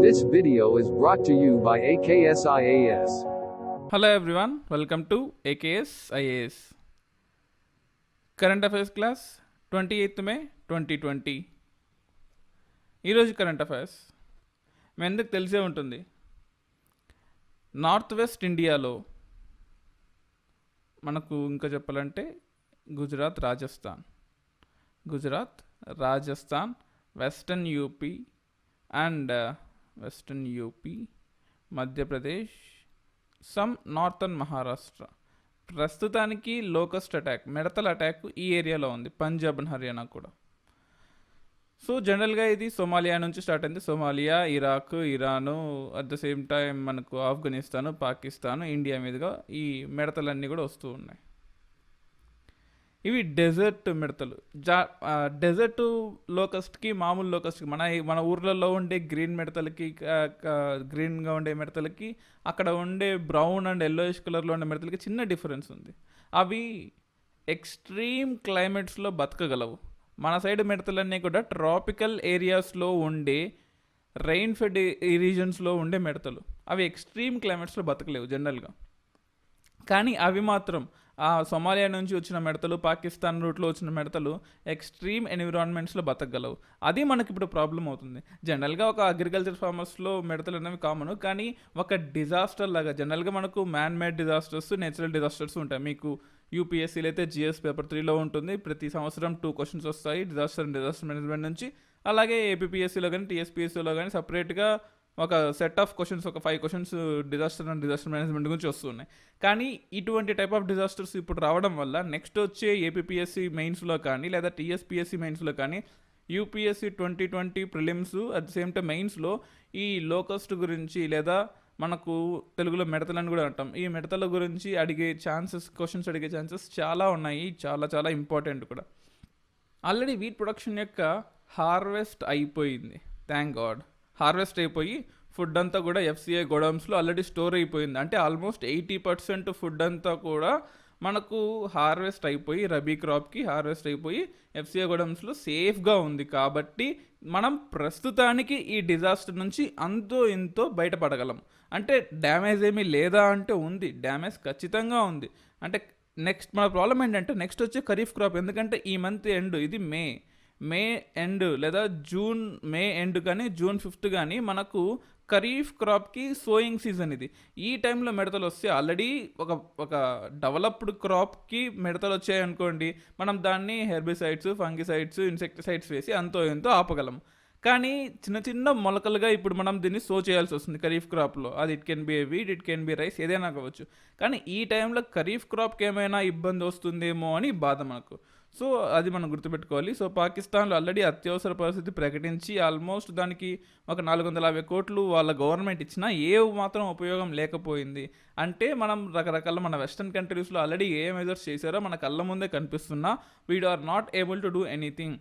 This video is brought to you by AKSIAS. Hello everyone, welcome to AKS IAS. Current Affairs class 28th May 2020. ఈరోజు current affairs మీ అందరికి తెలిసే ఉంటుంది. North west ఇండియాలో మనకు ఇంకా చెప్పాలంటే Gujarat, Rajasthan, western UP, Madhya Pradesh, some northern Maharashtra. ప్రస్తుతానికి లోకస్ట్ అటాక్, మిడతల attack ఈ ఏరియాలో ఉంది, పంజాబ్ అండ్ హర్యానా కూడా. సో జనరల్గా ఇది సోమాలియా నుంచి స్టార్ట్ అయింది. Somalia, Iraq, Iran, at the same time మనకు ఆఫ్ఘనిస్తాను, పాకిస్తాను, ఇండియా మీదుగా ఈ మిడతలన్నీ కూడా వస్తూ ఉన్నాయి. ఇవి డెజర్ట్ మిడతలు. డెజర్ట్ లోకస్ట్కి, మామూలు లోకస్ట్కి, మన ఊర్లలో ఉండే గ్రీన్ మిడతలకి, గ్రీన్గా ఉండే మిడతలకి, అక్కడ ఉండే బ్రౌన్ అండ్ ఎల్లోయిష్ కలర్లో ఉండే మిడతలకి చిన్న డిఫరెన్స్ ఉంది. అవి ఎక్స్ట్రీమ్ క్లైమేట్స్లో బతకగలవు. మన సైడ్ మిడతలన్నీ కూడా ట్రాపికల్ ఏరియాస్లో ఉండే రెయిన్ ఫెడ్ రీజన్స్లో ఉండే మిడతలు. అవి ఎక్స్ట్రీమ్ క్లైమేట్స్లో బతకలేవు జనరల్గా. కానీ అవి మాత్రం ఆ సోమాలియా నుంచి వచ్చిన మిడతలు, పాకిస్తాన్ రూట్లో వచ్చిన మిడతలు ఎక్స్ట్రీమ్ ఎన్విరాన్మెంట్స్లో బతకగలవు. అది మనకి ఇప్పుడు ప్రాబ్లం అవుతుంది. జనరల్గా ఒక అగ్రికల్చర్ ఫార్మర్స్లో మిడతలు అనేవి కామన్, కానీ ఒక డిజాస్టర్ లాగా జనరల్గా మనకు man made disasters, natural disasters ఉంటాయి. మీకు యూపీఎస్సీలో అయితే జిఎస్ పేపర్ 3లో ఉంటుంది. ప్రతి సంవత్సరం 2 క్వశ్చన్స్ వస్తాయి డిజాస్టర్ మేనేజ్మెంట్ నుంచి. అలాగే ఏపీపీఎస్సీలో కానీ టీఎస్పీఎస్సీలో కానీ సపరేట్గా ఒక సెట్ ఆఫ్ క్వశ్చన్స్, ఒక 5 క్వశ్చన్స్ డిజాస్టర్ మేనేజ్మెంట్ గురించి వస్తున్నాయి. కానీ ఇటువంటి టైప్ ఆఫ్ డిజాస్టర్స్ ఇప్పుడు రావడం వల్ల నెక్స్ట్ వచ్చే ఏపీపీఎస్సీ మెయిన్స్లో కానీ, లేదా టీఎస్పీఎస్సీ మెయిన్స్లో కానీ, UPSC 2020 prelims at the same time మెయిన్స్లో ఈ లోకస్ట్ గురించి, లేదా మనకు తెలుగులో మిడతలని కూడా అంటాం, ఈ మిడతల గురించి క్వశ్చన్స్ అడిగే ఛాన్సెస్ చాలా ఉన్నాయి. చాలా చాలా ఇంపార్టెంట్ కూడా. ఆల్రెడీ వీట్ ప్రొడక్షన్ యొక్క హార్వెస్ట్ అయిపోయింది. Thank God. హార్వెస్ట్ అయిపోయి ఫుడ్ అంతా కూడా ఎఫ్సిఐ గోడౌన్స్లో ఆల్రెడీ స్టోర్ అయిపోయింది. అంటే ఆల్మోస్ట్ 80% ఫుడ్ అంతా కూడా మనకు హార్వెస్ట్ అయిపోయి, రబీ క్రాప్కి హార్వెస్ట్ అయిపోయి ఎఫ్సిఐ గోడౌన్స్లో సేఫ్గా ఉంది. కాబట్టి మనం ప్రస్తుతానికి ఈ డిజాస్టర్ నుంచి అంతో ఇంతో బయటపడగలం. అంటే డ్యామేజ్ ఏమీ లేదా అంటే ఉంది, డ్యామేజ్ ఖచ్చితంగా ఉంది. అంటే నెక్స్ట్ మన ప్రాబ్లం ఏంటంటే నెక్స్ట్ వచ్చే ఖరీఫ్ క్రాప్. ఎందుకంటే ఈ మంత్ ఎండ్, ఇది మే ఎండ్ లేదా మే ఎండ్ కానీ జూన్ 5 కానీ మనకు ఖరీఫ్ క్రాప్కి సోయింగ్ సీజన్. ఇది ఈ టైంలో మిడతలు వస్తే ఆల్రెడీ ఒక డెవలప్డ్ క్రాప్కి మిడతలు వచ్చాయనుకోండి, మనం దాన్ని హెర్బిసైడ్స్, ఫంగిసైడ్స్, ఇన్సెక్టిసైడ్స్ వేసి అంతో ఎంతో ఆపగలం. కానీ చిన్న చిన్న మొలకలుగా ఇప్పుడు మనం దీన్ని సో చేయాల్సి వస్తుంది ఖరీఫ్ క్రాప్లో. అది it can be wheat, it can be rice, ఏదైనా కావచ్చు. కానీ ఈ టైంలో ఖరీఫ్ క్రాప్కి ఏమైనా ఇబ్బంది వస్తుందేమో అని బాధ మనకు. సో అది మనం గుర్తుపెట్టుకోవాలి. సో పాకిస్తాన్లో ఆల్రెడీ అత్యవసర పరిస్థితి ప్రకటించి ఆల్మోస్ట్ దానికి ఒక 450 కోట్లు వాళ్ళ గవర్నమెంట్ ఇచ్చినా ఏ మాత్రం ఉపయోగం లేకపోయింది. అంటే మనం రకరకాల మన వెస్టర్న్ కంట్రీస్లో ఆల్రెడీ ఏ మెజర్స్ చేశారో మన కళ్ళ ముందే కనిపిస్తున్నా we are not able to do anything.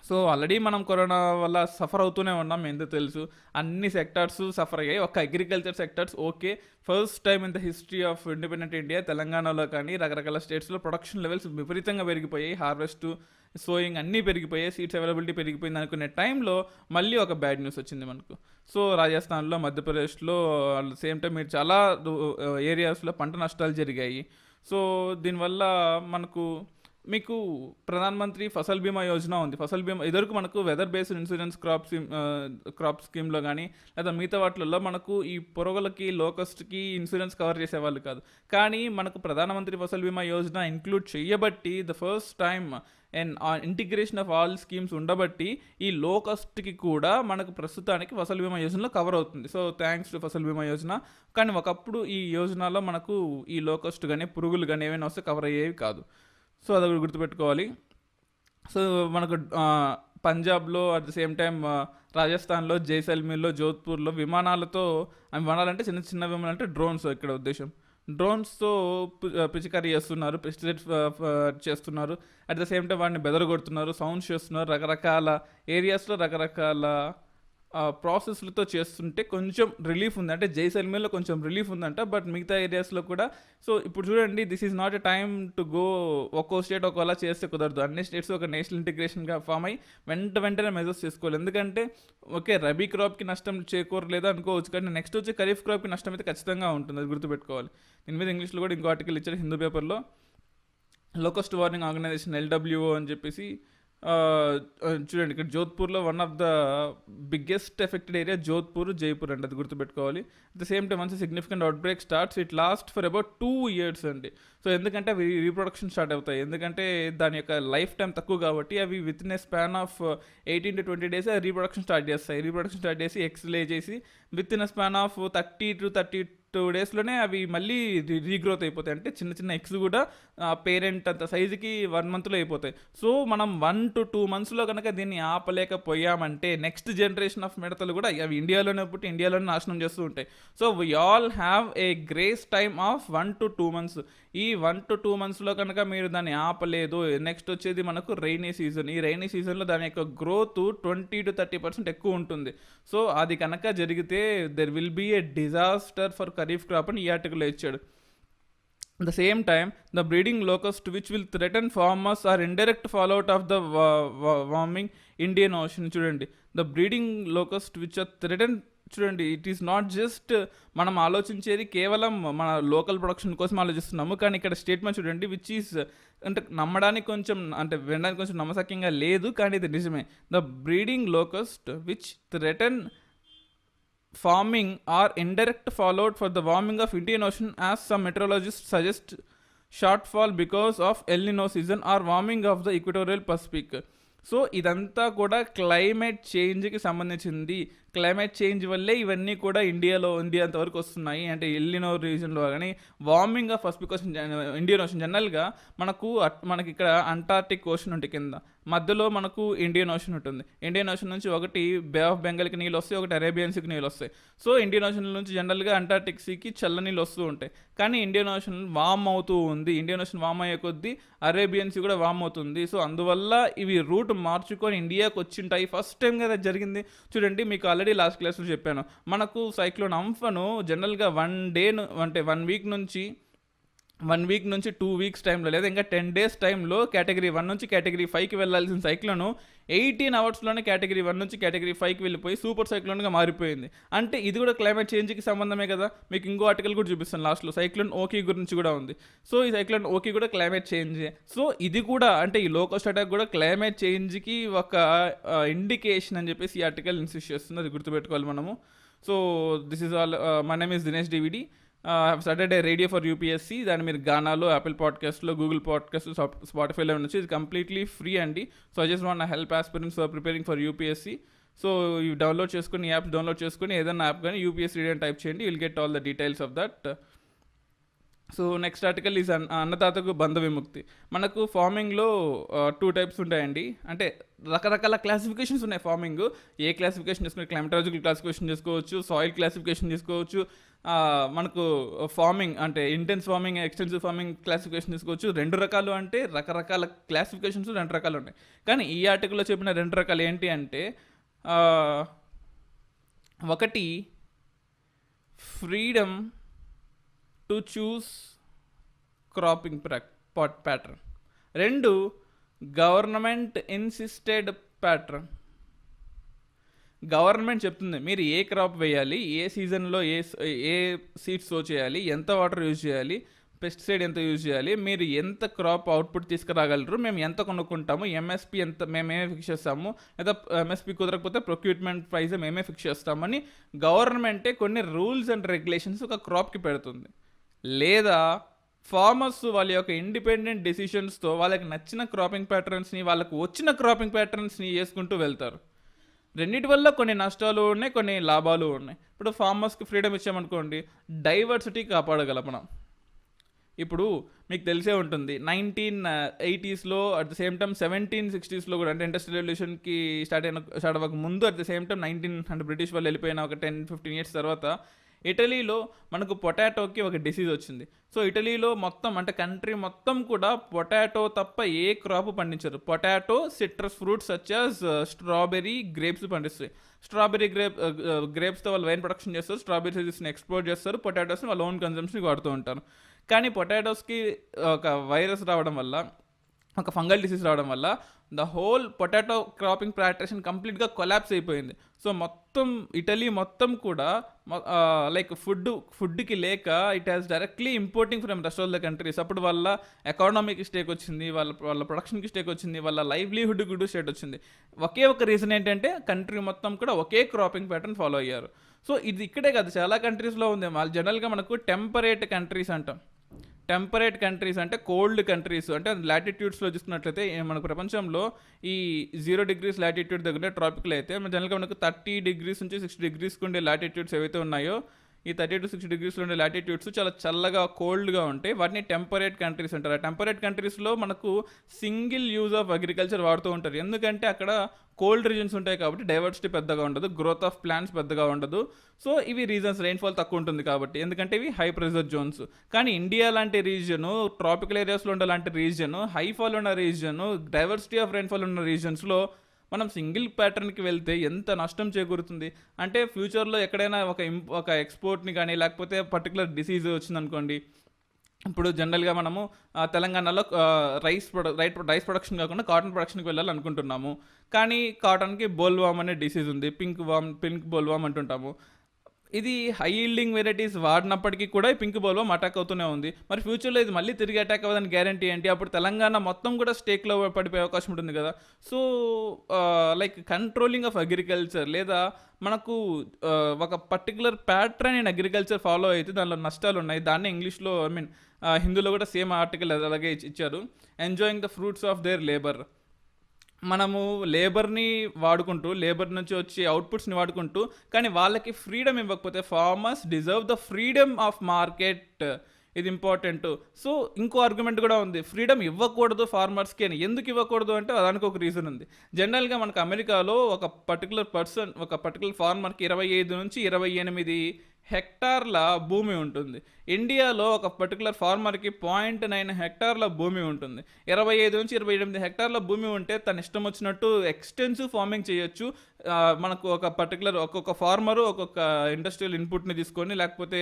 So already మనం కరోనా వల్ల సఫర్ అవుతూనే ఉన్నాం, ఎందుకు తెలుసు. అన్ని సెక్టార్స్ సఫర్ అయ్యాయి, ఒక agriculture sectors okay. First time in the history of independent India తెలంగాణలో కానీ రకరకాల స్టేట్స్లో ప్రొడక్షన్ లెవెల్స్ విపరీతంగా పెరిగిపోయాయి. హార్వెస్ట్, సోయింగ్ అన్నీ పెరిగిపోయాయి, సీడ్స్ అవైలబిలిటీ పెరిగిపోయింది అనుకునే టైంలో మళ్ళీ ఒక బ్యాడ్ న్యూస్ వచ్చింది మనకు. సో రాజస్థాన్లో, మధ్యప్రదేశ్లో సేమ్ టైం మీరు చాలా ఏరియాస్లో పంట నష్టాలు జరిగాయి. సో దీనివల్ల మీకు ప్రధాన్ మంత్రి ఫసల్ బీమా యోజన ఉంది. ఫసల్ బీమా ఇదివరకు మనకు వెదర్ బేస్డ్ ఇన్సూరెన్స్ క్రాప్ స్కీమ్లో కానీ లేదా మిగతా వాటిల్లో మనకు ఈ పురుగులకి, లోకస్ట్కి ఇన్సూరెన్స్ కవర్ చేసేవాళ్ళు కాదు. కానీ మనకు ప్రధానమంత్రి ఫసల్ బీమా యోజన ఇంక్లూడ్ చేయబట్టి, the first time integration of all schemes ఉండబట్టి ఈ లోకస్ట్కి కూడా మనకు ప్రస్తుతానికి ఫసల్ బీమా యోజనలో కవర్ అవుతుంది. సో థ్యాంక్స్ టు ఫసల్ బీమా యోజన. కానీ ఒకప్పుడు ఈ యోజనలో మనకు ఈ లోకస్ట్ కానీ, పురుగులు కానీ ఏమైనా వస్తే కవర్ అయ్యేవి కాదు. సో అది కూడా గుర్తుపెట్టుకోవాలి. సో మనకు పంజాబ్లో, అట్ ద సేమ్ టైం రాజస్థాన్లో, జైసల్మీర్లో, జోధ్పూర్లో విమానాలంటే చిన్న చిన్న విమానాలు, అంటే డ్రోన్స్ ఇక్కడ ఉద్దేశం. డ్రోన్స్తో పిచికారీ చేస్తున్నారు, పెస్టిసైడ్స్ చేస్తున్నారు. అట్ ద సేమ్ టైం వాడిని బెదరగొడుతున్నారు, సౌండ్స్ చేస్తున్నారు. రకరకాల ఏరియాస్లో రకరకాల ప్రాసెస్లతో చేస్తుంటే కొంచెం రిలీఫ్ ఉంది, అంటే జైసల్మేర్లో కొంచెం రిలీఫ్ ఉందంట. బట్ మిగతా ఏరియాస్లో కూడా సో ఇప్పుడు చూడండి, this is not a time to go ఒక్కో స్టేట్ ఒక్కోలా చేస్తే కుదరదు. అన్ని స్టేట్స్ ఒక నేషనల్ ఇంటిగ్రేషన్గా ఫామ్ అయ్యి వెంటనే మెజర్స్ చేసుకోవాలి. ఎందుకంటే ఓకే, రబీ క్రాప్కి నష్టం చేకూరలేదు అనుకోవచ్చు, కానీ నెక్స్ట్ వచ్చే ఖరీఫ్ క్రాప్కి నష్టం అయితే ఖచ్చితంగా ఉంటుంది, అది గుర్తుపెట్టుకోవాలి. దీని మీద ఇంగ్లీష్లో కూడా ఇంకో ఆర్టికల్ ఇచ్చారు హిందూ పేపర్లో. లోకస్ట్ వార్నింగ్ ఆర్గనైజేషన్ LWO అని చెప్పేసి చూడండి, ఇక్కడ జోధ్పూర్లో one of the biggest affected area Jodhpur, Jaipur అండి, అది గుర్తుపెట్టుకోవాలి. At the same time once significant outbreak starts, it last for about 2 years అండి. సో ఎందుకంటే అవి రీప్రొడక్షన్ స్టార్ట్ అవుతాయి, ఎందుకంటే దాని యొక్క లైఫ్ టైం తక్కువ కాబట్టి అవి with in a span of 18 to 20 days reproduction start చేస్తాయి. రీప్రొడక్షన్ స్టార్ట్ చేసి ఎగ్స్ లే చేసి with in a span of 30 to 32 daysలోనే అవి మళ్ళీ రీగ్రోత్ అయిపోతాయి. అంటే చిన్న చిన్న ఎగ్స్ కూడా పేరెంట్ అంత సైజుకి 1 monthలో అయిపోతాయి. సో మనం 1 to 2 monthsలో కనుక దీన్ని ఆపలేకపోయామంటే నెక్స్ట్ జనరేషన్ ఆఫ్ మిడతలు కూడా అవి ఇండియాలోనే పుట్టి ఇండియాలోనే నాశనం చేస్తూ ఉంటాయి. So we all have a grace time of 1 to 2 months. ఈ 1 to 2 monthsలో కనుక మీరు దాన్ని ఆపలేదు, నెక్స్ట్ వచ్చేది మనకు రైనీ సీజన్. ఈ రైనీ సీజన్లో దాని యొక్క గ్రోత్ 20 to 30% ఎక్కువ ఉంటుంది. సో అది కనుక జరిగితే there will be a disaster for kharif crop అని ఈ ఆర్టికల్లో ఇచ్చాడు. At the same time, the breeding locust which will threaten farmers are indirect fallout of the warming Indian Ocean. చూడండి, the breeding locust which are threatened, చూడండి, it is not just మనం ఆలోచించేది కేవలం మన లోకల్ ప్రొడక్షన్ కోసం ఆలోచిస్తున్నాము, కానీ ఇక్కడ statement చూడండి, విచ్ ఈస్ అంటే నమ్మడానికి కొంచెం, అంటే వినడానికి కొంచెం నమ్మశక్యంగా లేదు, కానీ ఇది నిజమే. The breeding locust which threaten farming are indirect fallout for the warming of Indian Ocean, as some meteorologists suggest shortfall because of El Nino season or warming of the equatorial Pacific. So ఇదంతా కూడా climate చేంజ్కి సంబంధించింది. Climate change వల్లే ఇవన్నీ కూడా India అంతవరకు వస్తున్నాయి. అంటే El Niño రీజన్లో కానీ warming of Pacific ocean, Indian ocean జనరల్గా మనకి ఇక్కడ అంటార్టిక్ ఓషన్ ఉంటుంది కింద, మధ్యలో మనకు ఇండియన్ ఓషన్ ఉంటుంది. ఇండియన్ ఓషన్ నుంచి ఒకటి బే ఆఫ్ బెంగాల్కి నీళ్ళు వస్తాయి, ఒకటి అరేబియన్ సీకి నీళ్ళు వస్తాయి. సో ఇండియన్ ఓషన్ నుంచి జనరల్గా అంటార్టిక్ సీకి చల్ల నీళ్ళు వస్తూ ఉంటాయి, కానీ ఇండియన్ ఓషన్ వామ్ అవుతూ ఉంది. ఇండియన్ ఓషన్ వామ్ అయ్యే కొద్దీ అరేబియన్ సీ కూడా వామ్ అవుతుంది. సో అందువల్ల ఇవి రూట్ మార్చుకొని ఇండియాకి వచ్చింటాయి. ఫస్ట్ టైం కదా జరిగింది. చూడండి, మీకు ఆల్రెడీ లాస్ట్ క్లాస్లో చెప్పాను, మనకు సైక్లోన్ అంఫను జనరల్గా 1 వీక్ నుంచి 2 weeks టైంలో, లేదా ఇంకా 10 days టైంలో కేటగిరీ 1 నుంచి కేటగిరీ 5కి వెళ్ళాల్సిన సైక్లోను 18 hours కేటగిరీ 1 నుంచి కేటగిరీ 5కి వెళ్ళిపోయి సూపర్ సైక్లోన్గా మారిపోయింది. అంటే ఇది కూడా క్లైమేట్ చేంజ్కి సంబంధమే కదా. మీకు ఇంకో ఆర్టికల్ కూడా చూపిస్తాను లాస్ట్లో, సైక్లోన్ ఓకీ గురించి కూడా ఉంది. సో ఈ సైక్లోన్ ఓకీ కూడా క్లైమేట్ చేంజే. సో ఇది కూడా అంటే ఈ లోకస్ట్ అటాక్ కూడా క్లైమేట్ చేంజ్కి ఒక ఇండికేషన్ అని చెప్పేసి ఈ ఆర్టికల్ ఇన్సిస్ట్ చేస్తుంది, అది గుర్తుపెట్టుకోవాలి మనము. So this is all. My name is Dinesh DVD. Have started a radio for UPSC. దాన్ని మీరు గానాలో, యాపిల్ పాడ్కాస్ట్లో, గూగుల్ పాడ్కాస్ట్, స్పాటిఫైలో ఉండొచ్చు. ఇది కంప్లీట్లీ ఫ్రీ అండి. So I just want help aspirants for preparing for UPSC. So ఇవి డౌన్లోడ్ చేసుకుని, యాప్స్ డౌన్లోడ్ చేసుకుని ఏదైనా యాప్ కానీ యూపీఎస్సీ రీడ్ అని టైప్ చేయండి, will get all the details of that. So next article is అన్నదాతకు బంధ విముక్తి. మనకు ఫార్మింగ్లో 2 types ఉంటాయండి. అంటే రకరకాల క్లాసిఫికేషన్స్ ఉన్నాయి ఫార్మింగ్. ఏ క్లాసిఫికేషన్ చేసుకుని, క్లైమటాలజికల్ క్లాసిఫికేషన్ చేసుకోవచ్చు, సాయిల్ క్లాసిఫికేషన్ చేసుకోవచ్చు. మనకు ఫార్మింగ్ అంటే intense farming, extensive farming classification తీసుకోవచ్చు. 2 రకాలు అంటే రకరకాల క్లాసిఫికేషన్స్ 2 రకాలు ఉన్నాయి. కానీ ఈ ఆర్టికల్లో చెప్పిన 2 రకాలు ఏంటి అంటే, ఒకటి freedom to choose cropping pattern, 2 government insisted pattern. Government చెప్తుంది మీరు ఏ క్రాప్ వేయాలి, ఏ సీజన్లో ఏ సీడ్స్ సో చేయాలి, ఎంత వాటర్ యూజ్ చేయాలి, పెస్టిసైడ్ ఎంత యూజ్ చేయాలి, మీరు ఎంత క్రాప్ అవుట్పుట్ తీసుకురాగలరు, మేము ఎంత కొనుక్కుంటాము, ఎంఎస్పి ఎంత మేమే ఫిక్స్ చేస్తాము, లేదా ఎంఎస్పి కుదరకపోతే ప్రొక్యూర్మెంట్ ప్రైస్ మేమే ఫిక్స్ చేస్తామని గవర్నమెంటే కొన్ని రూల్స్ అండ్ రెగ్యులేషన్స్ ఒక క్రాప్కి పెడుతుంది. లేదా ఫార్మర్స్ వాళ్ళ యొక్క ఇండిపెండెంట్ డెసిషన్స్తో వాళ్ళకి నచ్చిన క్రాపింగ్ ప్యాటర్న్స్ని, వాళ్ళకు వచ్చిన క్రాపింగ్ ప్యాటర్న్స్ని వేసుకుంటూ వెళ్తారు. రెండింటి వల్ల కొన్ని నష్టాలు ఉన్నాయి, కొన్ని లాభాలు ఉన్నాయి. ఇప్పుడు ఫార్మర్స్కి ఫ్రీడమ్ ఇచ్చామనుకోండి, డైవర్సిటీ కాపాడగలం మనం. ఇప్పుడు మీకు తెలిసే ఉంటుంది 1980sలో, అట్ ద సేమ్ టైం 1760sలో కూడా, అంటే ఇండస్ట్రియల్ రెవల్యూషన్కి స్టార్ట్ అవ్వక ముందు, at the same time 1900 British వాళ్ళు వెళ్ళిపోయిన ఒక 10-15 years తర్వాత ఇటలీలో మనకు పొటాటోకి ఒక డిసీజ్ వచ్చింది. సో ఇటలీలో మొత్తం అంటే కంట్రీ మొత్తం కూడా పొటాటో తప్ప ఏ క్రాప్ పండించరు. Potato, citrus fruits such as strawberry, grapes పండిస్తాయి. స్ట్రాబెర్రీ గ్రేప్స్తో వాళ్ళు వైన్ ప్రొడక్షన్ చేస్తారు, స్ట్రాబెర్రీస్ని ఎక్స్పోర్ట్ చేస్తారు, పొటాటోస్ని వాళ్ళ ఓన్ కన్జంప్షన్కి వాడుతూ ఉంటారు. కానీ పొటాటోస్కి ఒక వైరస్ రావడం వల్ల, ఒక ఫంగల్ డిసీజ్ రావడం వల్ల ద హోల్ పొటాటో క్రాపింగ్ ప్రాక్టీషన్ కంప్లీట్గా కొలాప్స్ అయిపోయింది. సో మొత్తం ఇటలీ మొత్తం కూడా లైక్ ఫుడ్కి లేక it has directly importing from rest of the countries. అప్పుడు వాళ్ళ ఎకానమీకి స్టేక్ వచ్చింది, వాళ్ళ ప్రొడక్షన్కి స్టేక్ వచ్చింది, వాళ్ళ లైవ్లీహుడ్కి కూడా స్టేట్ వచ్చింది. ఒకే ఒక రీజన్ ఏంటంటే కంట్రీ మొత్తం కూడా ఒకే క్రాపింగ్ ప్యాటర్న్ ఫాలో అయ్యారు. సో ఇది ఇక్కడే కాదు, చాలా కంట్రీస్లో ఉంది. వాళ్ళు జనరల్గా మనకు టెంపరేట్ కంట్రీస్ అంటాం. టెంపరేట్ కంట్రీస్ అంటే కోల్డ్ కంట్రీస్. అంటే లాటిట్యూడ్స్లో చూసుకున్నట్లయితే మనకు ప్రపంచంలో ఈ 0 degrees లాటిట్యూడ్ దగ్గర ట్రాపికల్ అయితే జనరల్గా మనకు 30 degrees నుంచి 60 degrees ఉండే లాటిట్యూడ్స్ ఏవైతే ఉన్నాయో, ఈ 30 to 60 degrees ఉండే లాటిట్యూడ్స్ చాలా చల్లగా కోల్డ్గా ఉంటాయి. వాటిని టెంపరేట్ కంట్రీస్ అంటారు. ఆ టెంపరేట్ కంట్రీస్లో మనకు సింగిల్ యూజ్ ఆఫ్ అగ్రికల్చర్ వాడుతూ ఉంటారు. ఎందుకంటే అక్కడ కోల్డ్ రీజన్స్ ఉంటాయి కాబట్టి డైవర్సిటీ పెద్దగా ఉండదు, గ్రోత్ ఆఫ్ ప్లాంట్స్ పెద్దగా ఉండదు. సో ఇవి రీజన్స్, రెయిన్ఫాల్ తక్కువ ఉంటుంది కాబట్టి, ఎందుకంటే ఇవి హై ప్రెజర్ జోన్స్. కానీ ఇండియా లాంటి రీజను, ట్రాపికల్ ఏరియాస్లో ఉండే లాంటి రీజను, హైఫాల్ ఉన్న రీజను, డైవర్సిటీ ఆఫ్ రెయిన్ఫాల్ ఉన్న రీజన్స్లో మనం సింగిల్ ప్యాటర్న్కి వెళ్తే ఎంత నష్టం చేకూరుతుంది అంటే, ఫ్యూచర్లో ఎక్కడైనా ఒక ఎక్స్పోర్ట్ని కానీ లేకపోతే పర్టికులర్ డిసీజ్ వచ్చిందనుకోండి. ఇప్పుడు జనరల్గా మనము తెలంగాణలో రైస్ ప్రొడక్షన్ కాకుండా కాటన్ ప్రొడక్షన్కి వెళ్ళాలనుకుంటున్నాము. కానీ కాటన్కి బోల్వామ్ అనే డిసీజ్ ఉంది, పింక్ బోల్వామ్ అంటుంటాము. ఇది హై ఈల్డింగ్ వెరైటీస్ వాడినప్పటికీ కూడా ఈ పింక్ బోల్వామ్ అటాక్ అవుతూనే ఉంది. మరి ఫ్యూచర్లో ఇది మళ్ళీ తిరిగి అటాక్ అవ్వదని గ్యారంటీ ఏంటి? అప్పుడు తెలంగాణ మొత్తం కూడా స్టేక్లో పడిపోయే అవకాశం ఉంటుంది కదా. So like controlling of agriculture, లేదా మనకు ఒక particular pattern in agriculture follow అయితే దానిలో నష్టాలు ఉన్నాయి. దాన్ని ఇంగ్లీష్లో హిందీలో కూడా సేమ్ ఆర్టికల్ అలాగే ఇచ్చారు, enjoying the fruits of their labour. మనము లేబర్ని వాడుకుంటూ, లేబర్ నుంచి వచ్చే అవుట్పుట్స్ని వాడుకుంటూ, కానీ వాళ్ళకి ఫ్రీడమ్ ఇవ్వకపోతే, farmers deserve the freedom of market, ఇది ఇంపార్టెంట్. సో ఇంకో ఆర్గ్యుమెంట్ కూడా ఉంది, ఫ్రీడమ్ ఇవ్వకూడదు ఫార్మర్స్కి అని. ఎందుకు ఇవ్వకూడదు అంటే దానికి ఒక రీజన్ ఉంది. జనరల్గా మనకు అమెరికాలో ఒక పర్టికులర్ ఫార్మర్కి 25 నుంచి 28 హెక్టార్ల భూమి ఉంటుంది. ఇండియాలో ఒక పర్టికులర్ ఫార్మర్కి 0.9 హెక్టార్ల భూమి ఉంటుంది. 25 నుంచి 28 హెక్టార్ల భూమి ఉంటే తన ఇష్టం వచ్చినట్టు ఎక్స్టెన్సివ్ ఫార్మింగ్ చేయొచ్చు. మనకు ఒక పర్టికులర్ ఒక్కొక్క ఫార్మరు ఒక్కొక్క ఇండస్ట్రియల్ ఇన్పుట్ని తీసుకొని, లేకపోతే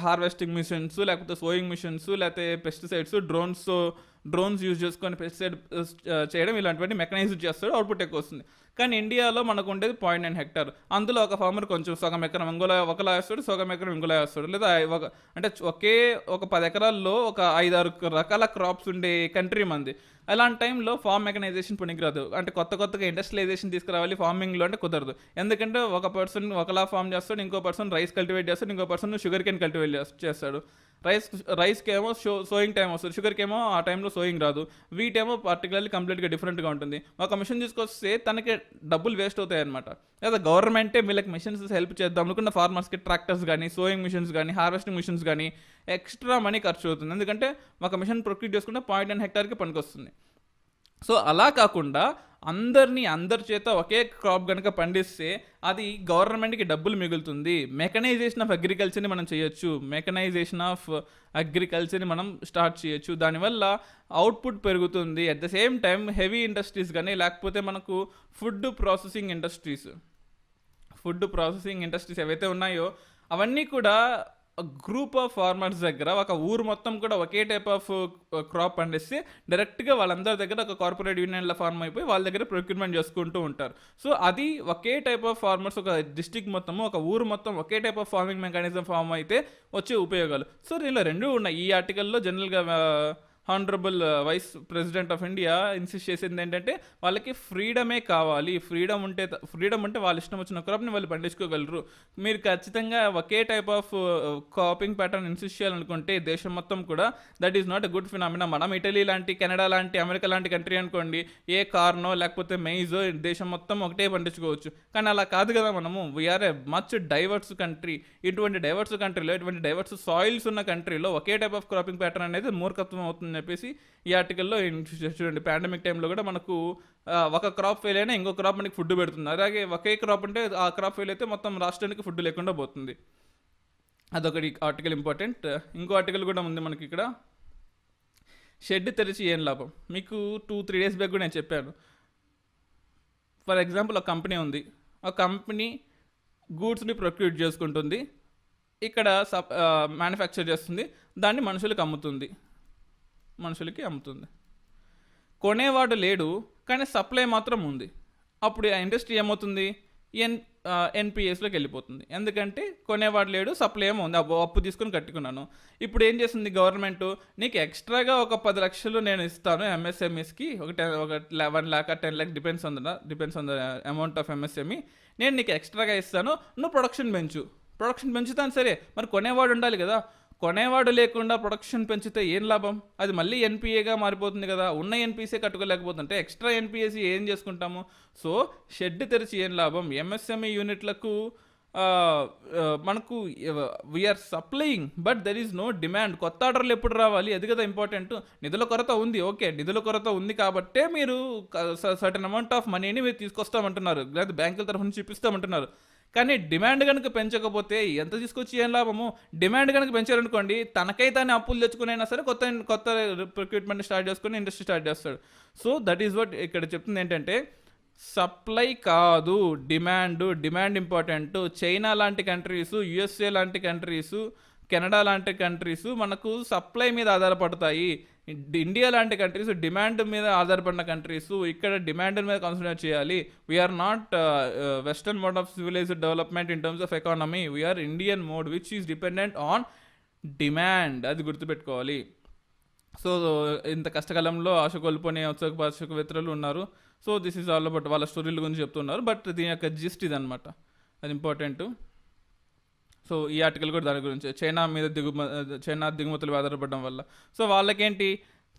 హార్వెస్టింగ్ మిషన్స్, లేకపోతే సోయింగ్ మిషన్స్, లేకపోతే పెస్టిసైడ్స్, డ్రోన్స్ యూజ్ చేసుకొని పెస్టిసైడ్ చేయడం, ఇలాంటివన్నీ మెకనైజ్ చేస్తాడు, అవుట్పుట్ ఎక్కువ వస్తుంది. కానీ ఇండియాలో మనకు ఉండేది 0.9 హెక్టార్. అందులో ఒక ఫార్మర్ కొంచెం సగం ఎకరం ఒకలా వేస్తాడు, సగం ఎకరం ఇంకోలా వేస్తాడు. లేదా అంటే ఒక 10 ఎకరాల్లో ఒక 5-6 రకాల క్రాప్స్ ఉండే కంట్రీ మంది. అలాంటి టైంలో ఫార్మ్ మెకనైజేషన్ పనికిరాదు. అంటే కొత్తగా ఇండస్ట్రియలైజేషన్ తీసుకురావాలి ఫార్మింగ్లో అంటే కుదరదు. ఎందుకంటే ఒక పర్సన్ ఒకలా ఫార్మ్ చేస్తాడు, ఇంకో పర్సన్ రైస్ కల్టివేట్ చేస్తాడు, ఇంకో పర్సన్ షుగర్ కేన్ కల్టివేట్ చేస్తాడు. రైస్కి ఏమో సోయింగ్ టైం వస్తుంది, షుగర్కి ఏమో ఆ టైంలో సోయింగ్ రాదు. వీటేమో పర్టికులర్లీ కంప్లీట్గా డిఫరెంట్గా ఉంటుంది. ఒక మిషన్ తీసుకొస్తే తనకి డబ్బులు వేస్ట్ అవుతాయి అనమాట. లేదా గవర్నమెంటే వీళ్ళకి మిషన్స్ హెల్ప్ చేద్దాం అనుకున్న ఫార్మర్స్కి ట్రాక్టర్స్ కానీ, సోయింగ్ మిషన్స్ కానీ, హార్వెస్టింగ్ మిషన్స్ కానీ ఎక్స్ట్రా మనీ ఖర్చు అవుతుంది. ఎందుకంటే ఒక మిషన్ ప్రొక్యూర్ చేసుకుంటే 0.9 హెక్టార్కి పనికొస్తుంది. సో అలా కాకుండా అందరి చేత ఒకే క్రాప్ కనుక పండిస్తే అది గవర్నమెంట్కి డబ్బులు మిగులుతుంది. మెకనైజేషన్ ఆఫ్ అగ్రికల్చర్ని మనం చేయొచ్చు, మనం స్టార్ట్ చేయొచ్చు. దానివల్ల అవుట్పుట్ పెరుగుతుంది. At the same time heavy industries కానీ, లేకపోతే మనకు ఫుడ్ ప్రాసెసింగ్ ఇండస్ట్రీస్ ఏవైతే ఉన్నాయో అవన్నీ కూడా గ్రూప్ ఆఫ్ ఫార్మర్స్ దగ్గర, ఒక ఊరు మొత్తం కూడా ఒకే టైప్ ఆఫ్ క్రాప్ పండిస్తే డైరెక్ట్గా వాళ్ళందరి దగ్గర ఒక కార్పొరేట్ యూనియన్లో ఫార్మ్ అయిపోయి వాళ్ళ దగ్గర ప్రొక్యూర్మెంట్ చేసుకుంటూ ఉంటారు. సో అది ఒకే టైప్ ఆఫ్ ఫార్మర్స్, ఒక డిస్ట్రిక్ట్ మొత్తము, ఒక ఊరు మొత్తం ఒకే type of farming mechanism farm అయితే వచ్చే ఉపయోగాలు. సో దీనిలో రెండు ఉన్నాయి. ఈ ఆర్టికల్లో జనరల్గా honourable vice president of India insist చేసింది ఏంటంటే వాళ్ళకి ఫ్రీడమే కావాలి. ఫ్రీడమ్ ఉంటే వాళ్ళ ఇష్టం వచ్చిన క్రాప్ని వాళ్ళు పండించుకోగలరు. మీరు ఖచ్చితంగా ఒకే type of cropping pattern insist చేయాలనుకుంటే దేశం మొత్తం కూడా that is not a good phenomena. మనం ఇటలీ లాంటి, కెనడా లాంటి, అమెరికా లాంటి కంట్రీ అనుకోండి, ఏ కార్నో లేకపోతే మెయిజో దేశం మొత్తం ఒకటే పండించుకోవచ్చు. కానీ అలా కాదు కదా. మనము we are a much diverse country. ఇటువంటి డైవర్స్ కంట్రీలో, ఇటువంటి డైవర్స్ సాయిల్స్ ఉన్న కంట్రీలో ఒకే టైప్ ఆఫ్ క్రాపింగ్ ప్యాటర్న్ అనేది మూర్ఖత్వం అవుతుంది అని చెప్పేసి ఈ ఆర్టికల్లో చూడండి. పాండమిక్ టైంలో కూడా మనకు ఒక క్రాప్ ఫెయిల్ అయినా ఇంకో క్రాప్ మనకి ఫుడ్ పెడుతుంది. అలాగే ఒకే క్రాప్ అంటే ఆ క్రాప్ ఫెయిల్ అయితే మొత్తం రాష్ట్రానికి ఫుడ్ లేకుండా పోతుంది. అదొకటి ఆర్టికల్ ఇంపార్టెంట్. ఇంకో ఆర్టికల్ కూడా ఉంది మనకి ఇక్కడ. షెడ్ తెరిచి ఏం లాభం? మీకు 2-3 డేస్ బ్యాక్ కూడా నేను చెప్పాను. ఫర్ ఎగ్జాంపుల్ ఒక కంపెనీ ఉంది. ఆ కంపెనీ గూడ్స్ని ప్రొక్యూర్ చేసుకుంటుంది, ఇక్కడ మ్యానుఫ్యాక్చర్ చేస్తుంది, దాన్ని మనుషులకి అమ్ముతుంది. కొనేవాడు లేడు కానీ సప్లై మాత్రం ఉంది. అప్పుడు ఆ ఇండస్ట్రీ ఏమవుతుంది? ఎన్పిఎస్లోకి వెళ్ళిపోతుంది. ఎందుకంటే కొనేవాడు లేడు, సప్లై ఏమో ఉంది, అప్పు తీసుకొని కట్టుకున్నాను. ఇప్పుడు ఏం చేస్తుంది గవర్నమెంట్? నీకు ఎక్స్ట్రాగా ఒక 10 లక్షలు నేను ఇస్తాను ఎంఎస్ఎంఈస్కి, ఒక 1 lakh 10 lakh depends on the amount of MSME. నేను నీకు ఎక్స్ట్రాగా ఇస్తాను, నువ్వు ప్రొడక్షన్ పెంచుతాను. సరే, మరి కొనేవాడు ఉండాలి కదా. కొనేవాడు లేకుండా ప్రొడక్షన్ పెంచితే ఏం లాభం? అది మళ్ళీ ఎన్పిఏగా మారిపోతుంది కదా. ఉన్న ఎన్పిఎస్ఏ కట్టుకోలేకపోతుంటే ఎక్స్ట్రా ఎన్పిఎస్సి ఏం చేసుకుంటాము? సో షెడ్ తెరిచి ఏం లాభం? ఎంఎస్ఎంఈ యూనిట్లకు మనకు we are supplying but there is no demand. కొత్త ఆర్డర్లు ఎప్పుడు రావాలి? అది కదా ఇంపార్టెంట్. నిధుల కొరత ఉంది, ఓకే, నిధుల కొరత ఉంది కాబట్టే మీరు సర్టెన్ అమౌంట్ ఆఫ్ మనీని మీరు తీసుకొస్తామంటున్నారు, లేదా బ్యాంకుల తరఫు నుంచి చూపిస్తామంటున్నారు. కానీ డిమాండ్ కనుక పెంచకపోతే ఎంత తీసుకొచ్చి ఏం లాభము? డిమాండ్ కనుక పెంచారనుకోండి, తనకై తానే అప్పులు తెచ్చుకునైనా సరే కొత్త రిక్రూట్మెంట్ స్టార్ట్ చేసుకుని ఇండస్ట్రీ స్టార్ట్ చేస్తాడు. సో దట్ ఈస్ వాట్ ఇక్కడ చెప్తుంది ఏంటంటే, సప్లై కాదు డిమాండ్ ఇంపార్టెంట్. చైనా లాంటి కంట్రీస్, యుఎస్ఏ లాంటి కంట్రీస్, కెనడా లాంటి కంట్రీస్ మనకు సప్లై మీద ఆధారపడతాయి. ఇండియా లాంటి కంట్రీస్ డిమాండ్ మీద ఆధారపడిన కంట్రీస్. ఇక్కడ డిమాండ్ మీద కాన్సన్ట్రేట్ చేయాలి. We are not western mode of civilised development in terms of economy. We are Indian mode which is dependent on demand. అది గుర్తుపెట్టుకోవాలి. సో ఇంత కష్టకాలంలో ఆశ కోల్పోని ఉత్సాహవేత్తలు ఉన్నారు. So this is all about వాళ్ళ స్టోరీల గురించి చెప్తున్నారు. బట్ దీని యొక్క జిస్ట్ ఇది అనమాట, అది ఇంపార్టెంట్. సో ఈ ఆర్టికల్ కూడా దాని గురించి, చైనా దిగుమతులు ఆధారపడడం వల్ల. సో వాళ్ళకేంటి,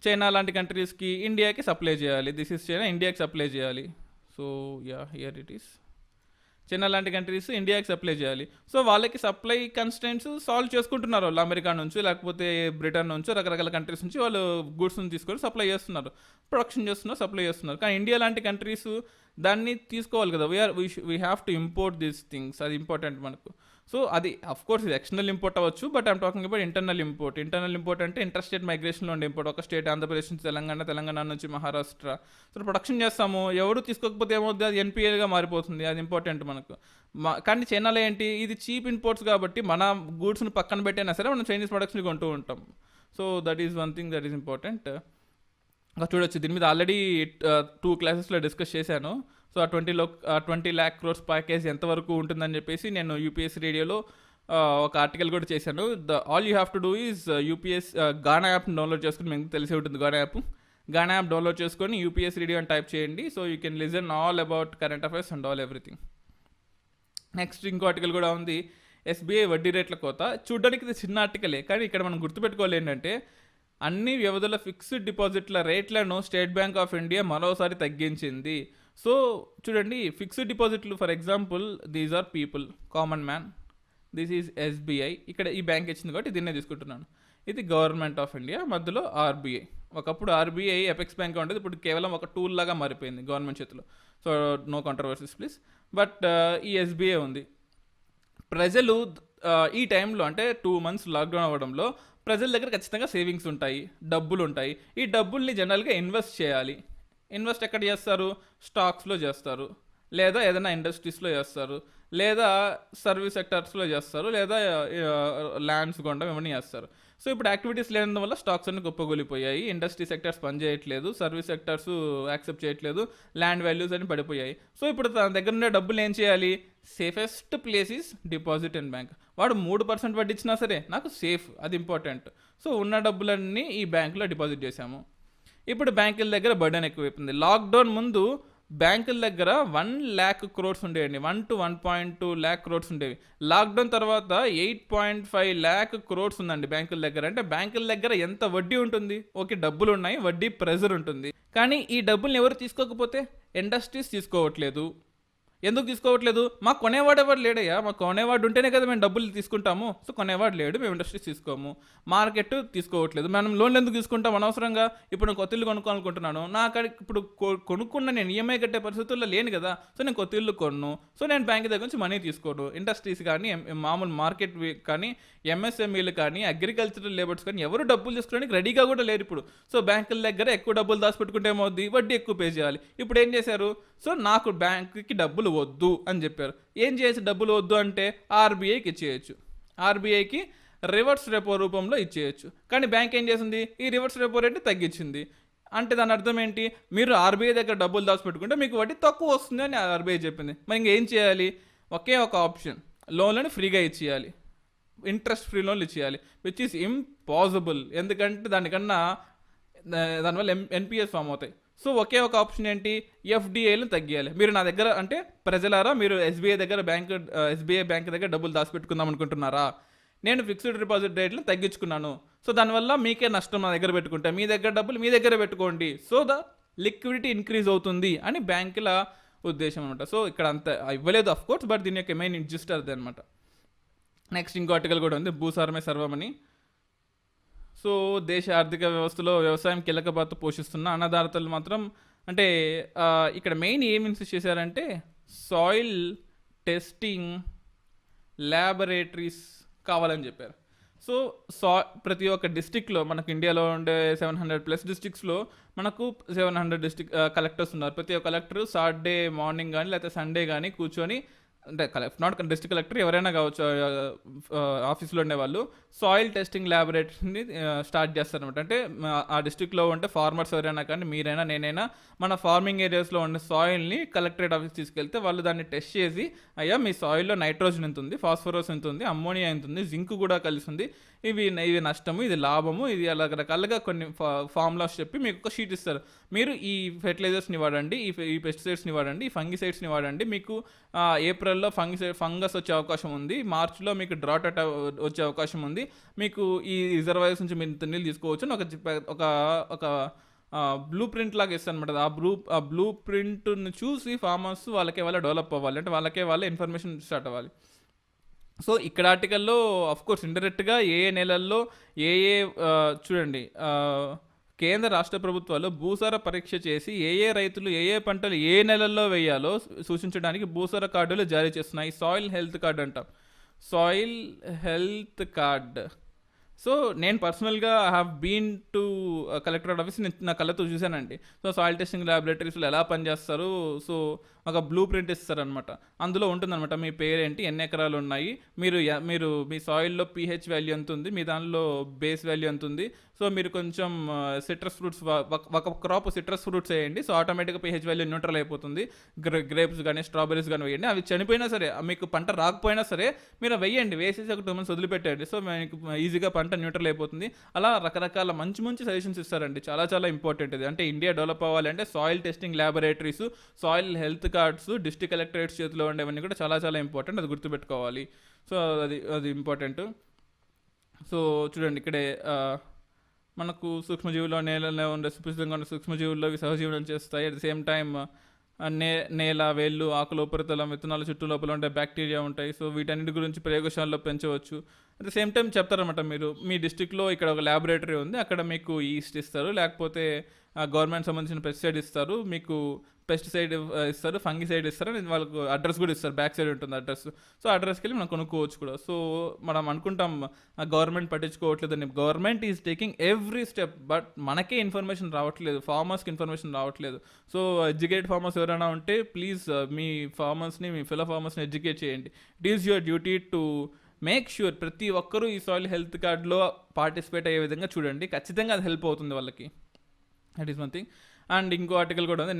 చైనా లాంటి కంట్రీస్కి ఇండియాకి సప్లై చేయాలి. దిస్ ఈస్ చైనా, ఇండియాకి సప్లై చేయాలి. So here it is. China లాంటి కంట్రీస్ ఇండియాకి సప్లై చేయాలి. సో వాళ్ళకి సప్లై కన్స్టెంట్స్ సాల్వ్ చేసుకుంటున్నారు వాళ్ళు. అమెరికా నుంచి, లేకపోతే బ్రిటన్ నుంచి, రకరకాల కంట్రీస్ నుంచి వాళ్ళు గూడ్స్ని తీసుకొని సప్లై చేస్తున్నారు, ప్రొడక్షన్ చేస్తున్నారు, సప్లై చేస్తున్నారు. కానీ ఇండియా లాంటి కంట్రీస్ దాన్ని తీసుకోవాలి కదా. We have to import these things. అది ఇంపార్టెంట్ మనకు. సో అది అఫ్ కోర్స్ ఇది ఎక్స్టర్నల్ ఇంపోర్ట్ అవ్వచ్చు, but I'm talking about internal import అంటే ఇంటర్ స్టేట్ మైగ్రేషన్లో ఉండే ఇంపోర్ట్. ఒక స్టేట్ ఆంధ్రప్రదేశ్ నుంచి తెలంగాణ నుంచి మహారాష్ట్ర, సో ప్రొడక్షన్ చేస్తాము, ఎవరు తీసుకోకపోతే ఏమవుతుంది? అది ఎన్పిఎల్గా మారిపోతుంది. అది ఇంపార్టెంట్ మనకు. కానీ చైనాలో ఏంటి, ఇది చీప్ ఇంపోర్ట్స్ కాబట్టి మన గూడ్స్ని పక్కన పెట్టైనా సరే మనం చైనీస్ ప్రొడక్ట్స్ని కొంటూ ఉంటాం. So that is one thing that is important. చూడొచ్చు, దీని మీద ఆల్రెడీ 2 క్లాసెస్లో డిస్కస్ చేశాను. సో ఆ 20 lakh crores ప్యాకేజ్ ఎంతవరకు ఉంటుందని చెప్పేసి నేను యూపీఎస్సీ రేడియోలో ఒక ఆర్టికల్ కూడా చేశాను. All you have to do is Gaana యాప్ని డౌన్లోడ్ చేసుకుని, మీకు తెలిసి ఉంటుంది గానా యాప్ డౌన్లోడ్ చేసుకొని యూపీఎస్సీ రేడియో అని టైప్ చేయండి. So you can listen all about current affairs and all everything. Next ఇంకో ఆర్టికల్ కూడా ఉంది, ఎస్బీఐ వడ్డీ రేట్ల కోత. చూడడానికి ఇది చిన్న ఆర్టికలే, కానీ ఇక్కడ మనం గుర్తుపెట్టుకోవాలి ఏంటంటే, అన్ని వ్యవధుల ఫిక్స్డ్ డిపాజిట్ల రేట్లను స్టేట్ బ్యాంక్ ఆఫ్ ఇండియా మరోసారి తగ్గించింది. సో చూడండి, ఫిక్స్డ్ డిపాజిట్లు for example these are people, common man, this is SBI. ఇక్కడ ఈ బ్యాంక్ ఇచ్చింది కాబట్టి దీన్నే తీసుకుంటున్నాను. ఇది గవర్నమెంట్ ఆఫ్ ఇండియా, మధ్యలో ఆర్బీఐ. ఒకప్పుడు ఆర్బీఐ ఎపెక్స్ బ్యాంక్ ఉండేది, ఇప్పుడు కేవలం ఒక టూల్ లాగా మారిపోయింది గవర్నమెంట్ చేతిలో. So no controversies please. But ఈ ఎస్బీఐ ఉంది. ప్రజలు ఈ టైంలో అంటే 2 months లాక్డౌన్ అవ్వడంలో ప్రజల దగ్గర ఖచ్చితంగా సేవింగ్స్ ఉంటాయి, డబ్బులు ఉంటాయి. ఈ డబ్బుల్ని జనరల్గా ఇన్వెస్ట్ చేయాలి. ఇన్వెస్ట్ ఎక్కడ చేస్తారు? స్టాక్స్లో చేస్తారు, లేదా ఏదైనా ఇండస్ట్రీస్లో చేస్తారు, లేదా సర్వీస్ సెక్టర్స్లో చేస్తారు, లేదా ల్యాండ్స్ కొనడం ఇవన్నీ చేస్తారు. సో ఇప్పుడు యాక్టివిటీస్ లేనందువల్ల స్టాక్స్ అన్ని కుప్పగొలిపోయాయి, ఇండస్ట్రీ సెక్టర్స్ పనిచేయట్లేదు, సర్వీస్ సెక్టర్స్ యాక్సెప్ట్ చేయట్లేదు, ల్యాండ్ వాల్యూస్ అన్ని పడిపోయాయి. సో ఇప్పుడు తన దగ్గర ఉండే డబ్బులు ఏం చేయాలి? Safest place is deposit in bank. వాడు 3% వడ్డీ ఇచ్చినా సరే నాకు సేఫ్, అది ఇంపార్టెంట్. సో ఉన్న డబ్బులన్నీ ఈ బ్యాంకులో డిపాజిట్ చేశాము. ఇప్పుడు బ్యాంకుల దగ్గర బర్డెన్ ఎక్కువైపోయింది. లాక్డౌన్ ముందు బ్యాంకుల దగ్గర 1 lakh crores ఉండేవి, 1 to 1.2 lakh crores ఉండేవి. లాక్డౌన్ తర్వాత 8.5 lakh crores ఉందండి బ్యాంకుల దగ్గర. అంటే బ్యాంకుల దగ్గర ఎంత వడ్డీ ఉంటుంది? ఓకే, డబ్బులు ఉన్నాయి, వడ్డీ ప్రెజర్ ఉంటుంది. కానీ ఈ డబ్బుల్ని ఎవరు తీసుకోకపోతే, ఇండస్ట్రీస్ తీసుకోవట్లేదు, ఎందుకు తీసుకోవట్లేదు? మాకు కొనేవాడు ఎవరు లేడయ్యా, మాకు కొనేవాడు ఉంటేనే కదా మేము డబ్బులు తీసుకుంటాము. సో కొనేవాడు లేడు, మేము ఇండస్ట్రీస్ తీసుకోము, మార్కెట్ తీసుకోవట్లేదు, మనం లోన్లు ఎందుకు తీసుకుంటాం అనవసరంగా. ఇప్పుడు నేను కొత్త ఇల్లు కొనుక్కోవాలనుకుంటున్నాను, నా అక్కడికి ఇప్పుడు కొనుక్కున్న నేను ఈఎంఐ కట్టే పరిస్థితుల్లో లేను కదా. సో నేను కొత్త ఇల్లు కొన్ను, సో నేను బ్యాంక్ దగ్గర నుంచి మనీ తీసుకోను. ఇండస్ట్రీస్ కానీ మామూలు మార్కెట్ కానీ ఎంఎస్ఎంఈలు కానీ అగ్రికల్చరల్ లేబర్స్ కానీ ఎవరు డబ్బులు తీసుకోవడానికి రెడీగా కూడా లేరు ఇప్పుడు. సో బ్యాంకుల దగ్గర ఎక్కువ డబ్బులు దాచిపెట్టుకుంటే ఏమవుద్ది, వడ్డీ ఎక్కువ పే చేయాలి. ఇప్పుడు ఏం చేశారు, సో నాకు బ్యాంకుకి డబ్బులు వద్దు అని చెప్పారు. ఏం చేయొచ్చు, డబ్బులు వద్దు అంటే ఆర్బీఐకి ఇచ్చేయచ్చు, ఆర్బీఐకి రివర్స్ రెపో రూపంలో ఇచ్చేయచ్చు. కానీ బ్యాంక్ ఏం చేసింది, ఈ రివర్స్ రెపో రేట్ని తగ్గించింది. అంటే దాని అర్థం ఏంటి, మీరు ఆర్బీఐ దగ్గర డబ్బులు దాచిపెట్టుకుంటే మీకు వడ్డీ తక్కువ వస్తుంది అని ఆర్బీఐ చెప్పింది. మరి ఇంకేం చేయాలి, ఒకే ఒక ఆప్షన్, లోన్లను ఫ్రీగా ఇచ్చేయాలి, ఇంట్రెస్ట్ ఫ్రీ లోన్లు ఇచ్చేయాలి, విచ్ ఈస్ ఇంపాసిబుల్. ఎందుకంటే దానివల్ల ఎన్పిఎస్ ఫామ్ అవుతాయి. సో ఒకే ఒక ఆప్షన్ ఏంటి, ఎఫ్డిఐలను తగ్గియాలి. మీరు నా దగ్గర అంటే ప్రజలారా, మీరు ఎస్బీఐ బ్యాంక్ దగ్గర డబ్బులు దాచిపెట్టుకుందాం అనుకుంటున్నారా, నేను ఫిక్స్డ్ డిపాజిట్ రేట్లను తగ్గించుకున్నాను, సో దానివల్ల మీకే నష్టం నా దగ్గర పెట్టుకుంటే, మీ దగ్గర డబ్బులు మీ దగ్గర పెట్టుకోండి, సో ద లిక్విడిటీ ఇంక్రీజ్ అవుతుంది అని బ్యాంకుల ఉద్దేశం అనమాట. సో ఇక్కడ అంత ఇవ్వలేదు అఫ్ కోర్స్, బట్ దీని యొక్క మెయిన్ ఇంట్రెస్ట్ అదే అనమాట. నెక్స్ట్ ఇంకో ఆర్టికల్ కూడా ఉంది, భూసారమే సర్వమని. సో దేశ ఆర్థిక వ్యవస్థలో వ్యవసాయం కీలక పాత్ర పోషిస్తున్న అన్నదాతలు మాత్రం అంటే ఇక్కడ మెయిన్ ఏం ఇన్సిస్ట్ చేశారంటే సాయిల్ టెస్టింగ్ ల్యాబొరేటరీస్ కావాలని చెప్పారు. సో ప్రతి ఒక్క డిస్టిక్లో మనకు ఇండియాలో ఉండే 700+ డిస్టిక్స్లో మనకు 700 డిస్టిక్ కలెక్టర్స్ ఉన్నారు. ప్రతి ఒక్క కలెక్టర్ సాటర్డే మార్నింగ్ కానీ లేకపోతే సండే కానీ కూర్చొని, అంటే నాట్ డిస్ట్రిక్ట్ కలెక్టర్ ఎవరైనా కావచ్చు, ఆఫీస్లో ఉండేవాళ్ళు సాయిల్ టెస్టింగ్ ల్యాబొరేటరీని స్టార్ట్ చేస్తారనమాట. అంటే ఆ డిస్ట్రిక్ట్లో ఉంటే ఫార్మర్స్ ఎవరైనా కానీ మీరైనా నేనైనా మన ఫార్మింగ్ ఏరియాస్లో ఉండే సాయిల్ని కలెక్టరేట్ ఆఫీస్ తీసుకెళ్తే వాళ్ళు దాన్ని టెస్ట్ చేసి, అయ్యా మీ సాయిల్లో నైట్రోజన్ ఎంత ఉంది, ఫాస్ఫరస్ ఎంత ఉంది, అమ్మోనియా ఎంత ఉంది, జింక్ కూడా కలిసి ఉంది, ఇవి నష్టము, ఇది లాభము, ఇది అలా రకరకాలుగా కొన్ని ఫార్ములాస్ చెప్పి మీకు ఒక షీట్ ఇస్తారు. మీరు ఈ ఫెర్టిలైజర్స్ని వాడండి, ఈ పెస్టిసైడ్స్ని వాడండి, ఈ ఫంగిసైడ్స్ని వాడండి, మీకు ఏప్రిల్లో ఫంగస్ వచ్చే అవకాశం ఉంది, మార్చిలో మీకు డ్రాట్ వచ్చే అవకాశం ఉంది, మీకు ఈ రిజర్వాయర్స్ నుంచి మీరు ఇంత నీళ్ళు తీసుకోవచ్చు అని ఒక బ్లూ ప్రింట్ లాగా ఇస్తాను అనమాట. ఆ బ్లూ ప్రింట్ను చూసి ఫార్మర్స్ వాళ్ళకే డెవలప్ అవ్వాలి, అంటే వాళ్ళకే ఇన్ఫర్మేషన్ స్టార్ట్ అవ్వాలి. సో ఇక్కడ ఆర్టికల్లో అఫ్కోర్స్ ఇండైరెక్ట్గా ఏ నెలల్లో చూడండి, కేంద్ర రాష్ట్ర ప్రభుత్వాలు భూసార పరీక్ష చేసి ఏ రైతులు ఏ పంటలు ఏ నెలల్లో వేయాలో సూచించడానికి భూసార కార్డులు జారీ చేస్తున్నాయి. సాయిల్ హెల్త్ కార్డ్ అంటాం, సాయిల్ హెల్త్ కార్డ్. సో నేను పర్సనల్గా have been to collectorate office, నేను నా కళ్ళతో చూశానండి. సో సాయిల్ టెస్టింగ్ ల్యాబొరేటరీస్లో ఎలా పనిచేస్తారు, సో ఒక బ్లూ ప్రింట్ ఇస్తారనమాట. అందులో ఉంటుందన్నమాట మీ పేరేంటి, ఎన్ని ఎకరాలు ఉన్నాయి, మీరు మీ సాయిల్లో pH వాల్యూ ఎంత ఉంది, మీ దానిలో బేస్ వాల్యూ ఎంత ఉంది, సో మీరు కొంచెం సిట్రస్ ఫ్రూట్స్ ఒక క్రాప్ సిట్రస్ ఫ్రూట్స్ వేయండి, సో ఆటోమేటిక్గా pH వాల్యూ న్యూట్రల్ అయిపోతుంది. గ్రేప్స్ కానీ స్ట్రాబెరీస్ కానీ వేయండి, అవి చనిపోయినా సరే, మీకు పంట రాకపోయినా సరే మీరు వేయండి, వేసేసి ఒక 2 months వదిలిపెట్టండి, సో మీకు ఈజీగా పంట న్యూట్రల్ అయిపోతుంది. అలా రకరకాల మంచి సజెషన్స్ ఇస్తారండి, చాలా ఇంపార్టెంట్ ఇది. అంటే ఇండియా డెవలప్ అవ్వాలి అంటే soil testing laboratories, soil health cards district collectorates చేతిలో ఉండేవన్నీ కూడా చాలా ఇంపార్టెంట్, అది గుర్తుపెట్టుకోవాలి. సో అది ఇంపార్టెంట్. సో చూడండి ఇక్కడే మనకు సూక్ష్మజీవుల్లో నేలలో ఉండే సుప్రసిద్ధంగా ఉండే సూక్ష్మజీవుల్లో సహజీవనం చేస్తాయి. అట్ ది సేమ్ టైమ్ నేల, వేళ్ళు, ఆకుల ఉపరితలం, విత్తనాల చుట్టూ లోపల ఉండే బ్యాక్టీరియా ఉంటాయి. సో వీటన్నిటి గురించి ప్రయోగశాలలో పెంచవచ్చు. అట్ ద సేమ్ టైం చెప్తారనమాట, మీరు మీ డిస్టిక్లో ఇక్కడ ఒక ల్యాబొరేటరీ ఉంది, అక్కడ మీకు ఈస్ట్ ఇస్తారు, లేకపోతే గవర్నమెంట్ సంబంధించిన పెస్టిసైడ్ ఇస్తారు, మీకు పెస్టిసైడ్ ఇస్తారు, ఫంగిసైడ్ ఇస్తారు, వాళ్ళకు అడ్రస్ కూడా ఇస్తారు, బ్యాక్ సైడ్ ఉంటుంది అడ్రస్. సో అడ్రస్కి వెళ్ళి మనం కొనుక్కోవచ్చు కూడా. సో మనం అనుకుంటాం గవర్నమెంట్ పట్టించుకోవట్లేదని, government is taking every step, but మనకే ఇన్ఫర్మేషన్ రావట్లేదు, ఫార్మర్స్కి ఇన్ఫర్మేషన్ రావట్లేదు. సో ఎడ్యుకేటెడ్ ఫార్మర్స్ ఎవరైనా ఉంటే ప్లీజ్ మీ ఫార్మర్స్ని, మీ ఫెలో ఫార్మర్స్ని ఎడ్యుకేట్ చేయండి. It is your duty to make sure ప్రతి ఒక్కరూ ఈ సాయిల్ హెల్త్ కార్డ్లో పార్టిసిపేట్ అయ్యే విధంగా చూడండి, ఖచ్చితంగా అది హెల్ప్ అవుతుంది వాళ్ళకి. That is one thing. And ఇంకో ఆర్టికల్ కూడా ఉంది,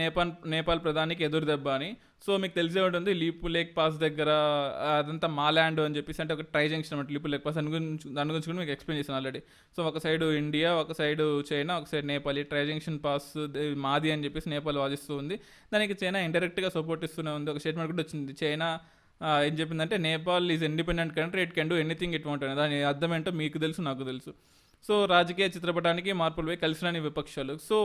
నేపాల్ ప్రధానికి ఎదురు దెబ్బ అని. సో మీకు తెలిసే ఉంటుంది, లీపు లేక్ పాస్ దగ్గర అదంతా మా ల్యాండ్ అని చెప్పేసి, అంటే ఒక ట్రై జంక్షన్ అనమాట లీపు లేక్ పాస్. దాని గురించి కూడా మీకు ఎక్స్ప్లెయిన్ చేశాను ఆల్రెడీ. సో ఒక సైడ్ ఇండియా, ఒక సైడ్ చైనా, ఒక సైడ్ నేపాల్. ఈ ట్రై జంక్షన్ పాస్ మాది అని చెప్పేసి నేపాల్ వాదిస్తూ ఉంది. దానికి చైనా ఇండైరెక్ట్గా సపోర్ట్ ఇస్తూనే ఉంది. ఒక స్టేట్మెంట్ కూడా వచ్చింది, చైనా ఏం చెప్పిందంటే Nepal is independent country, it can do anything it want అని. దాని అర్థం ఏంటో మీకు తెలుసు, నాకు తెలుసు. సో రాజకీయ చిత్రపటానికి మార్పులు పోయి కలిసిరాని విపక్షాలు. సో